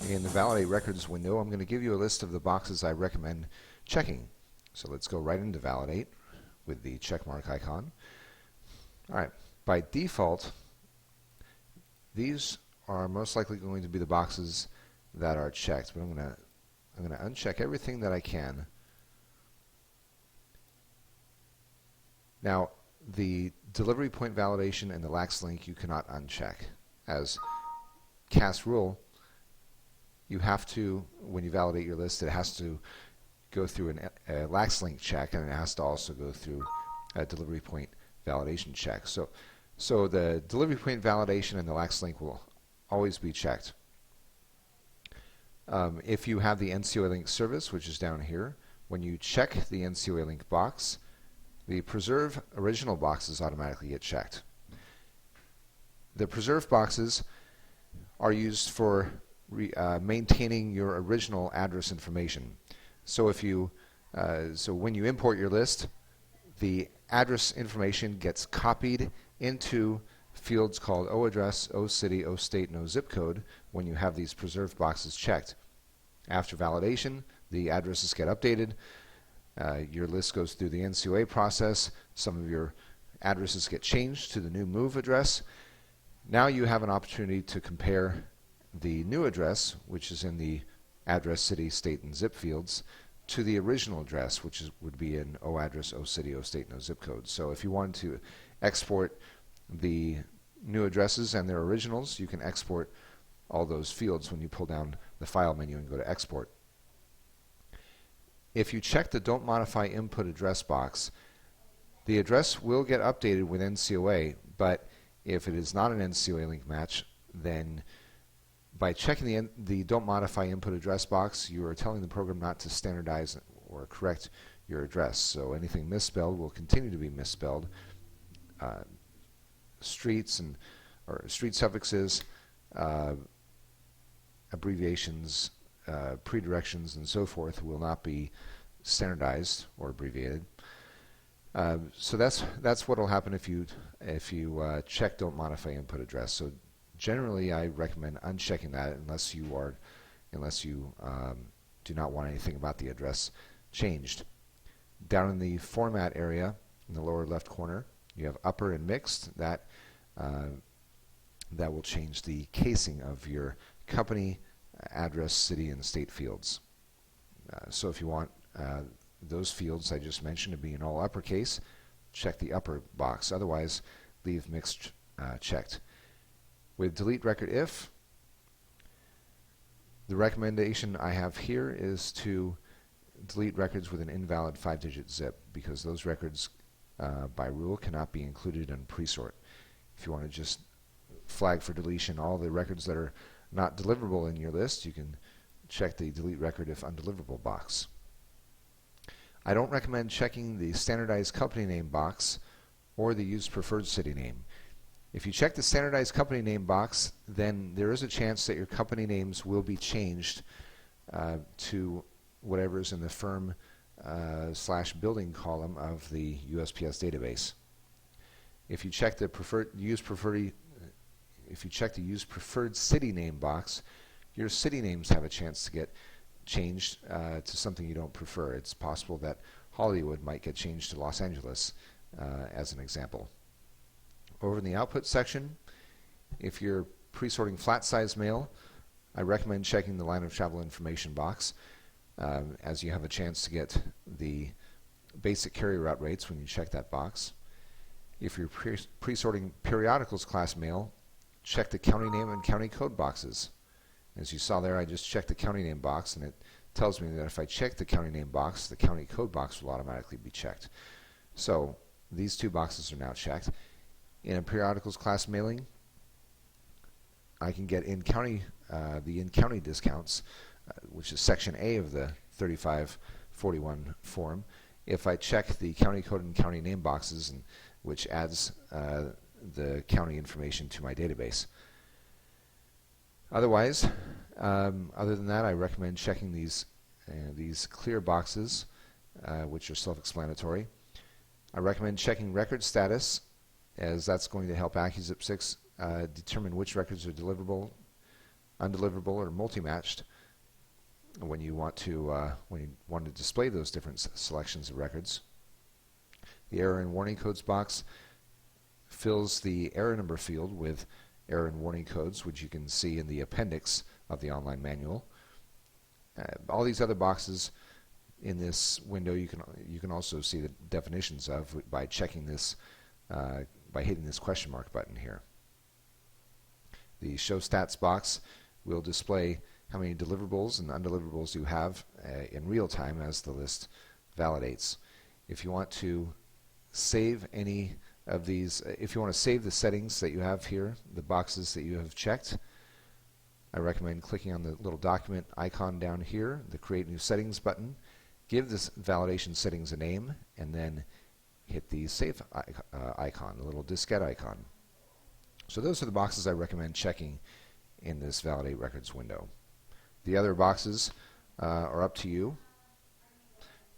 In the Validate Records window, I'm going to give you a list of the boxes I recommend checking. So let's go right into Validate with the checkmark icon. All right, by default, these are most likely going to be the boxes that are checked, but I'm going to uncheck everything that I can. Now, the delivery point validation and the lax link you cannot uncheck. As CAS rule, you have to, when you validate your list, it has to go through a lax link check, and it has to also go through a delivery point validation check. So the delivery point validation and the lax link will always be checked. If you have the NCOA link service, which is down here, when you check the NCOA link box, the preserve original boxes automatically get checked. The preserve boxes are used for maintaining your original address information. So if you, when you import your list, the address information gets copied into fields called O address, O city, O state, and O zip code when you have these preserved boxes checked. After validation, the addresses get updated. Your list goes through the NCOA process. Some of your addresses get changed to the new move address. Now you have an opportunity to compare the new address, which is in the address, city, state, and zip fields, to the original address, which would be in O address, O city, O state, and O zip code. So if you wanted to export the new addresses and their originals, you can export all those fields when you pull down the File menu and go to Export. If you check the Don't Modify Input Address box, the address will get updated with NCOA, but if it is not an NCOA link match, then by checking the Don't Modify Input Address box, you are telling the program not to standardize or correct your address. So anything misspelled will continue to be misspelled. Streets or street suffixes, abbreviations, predirections, and so forth will not be standardized or abbreviated. So that's what will happen if you check Don't Modify Input Address. So generally, I recommend unchecking that unless you do not want anything about the address changed. Down in the Format area, in the lower left corner, you have Upper and Mixed. That will change the casing of your company, address, city, and state fields. So if you want those fields I just mentioned to be in all uppercase, check the upper box. Otherwise, leave Mixed checked. With delete record if, the recommendation I have here is to delete records with an invalid 5-digit zip, because those records by rule cannot be included in presort. If you want to just flag for deletion all the records that are not deliverable in your list, you can check the delete record if undeliverable box. I don't recommend checking the standardized company name box or the use preferred city name. If you check the standardized company name box, then there is a chance that your company names will be changed to whatever is in the firm /building column of the USPS database. If you check the use preferred city name box, your city names have a chance to get changed to something you don't prefer. It's possible that Hollywood might get changed to Los Angeles, as an example. Over in the output section, if you're pre-sorting flat size mail, I recommend checking the line of travel information box, as you have a chance to get the basic carrier route rates when you check that box. If you're pre-sorting periodicals class mail, check the county name and county code boxes. As you saw there, I just checked the county name box, and it tells me that if I check the county name box, the county code box will automatically be checked. So these two boxes are now checked. In a periodicals class mailing, I can get the in-county discounts, which is section A of the 3541 form, if I check the county code and county name boxes, which adds the county information to my database. Otherwise, other than that, I recommend checking these clear boxes, which are self-explanatory. I recommend checking record status, as that's going to help AccuZIP6 determine which records are deliverable undeliverable or multi-matched when you want to display those different selections of records. The error and warning codes box fills the error number field with error and warning codes, which you can see in the appendix of the online manual. All these other boxes in this window you can also see the definitions of by checking this, by hitting this question mark button here. The show stats box will display how many deliverables and undeliverables you have in real time as the list validates. If you want to save any of these, if you want to save the settings that you have here, the boxes that you have checked, I recommend clicking on the little document icon down here, the Create New Settings button, give this validation settings a name, and then hit the Save icon, the little diskette icon. So those are the boxes I recommend checking in this Validate Records window. The other boxes are up to you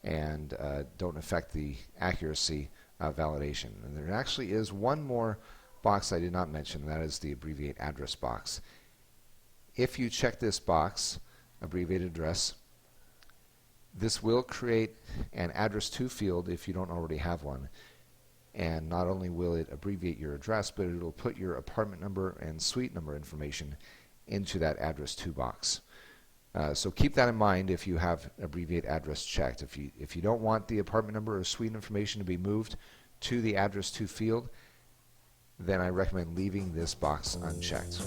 and don't affect the accuracy of validation. And there actually is one more box I did not mention, and that is the Abbreviate Address box. If you check this box, Abbreviate Address, this will create an address to field if you don't already have one. And not only will it abbreviate your address, but it will put your apartment number and suite number information into that address to box. So keep that in mind if you have Abbreviate Address checked. If you don't want the apartment number or suite information to be moved to the address to field, then I recommend leaving this box unchecked.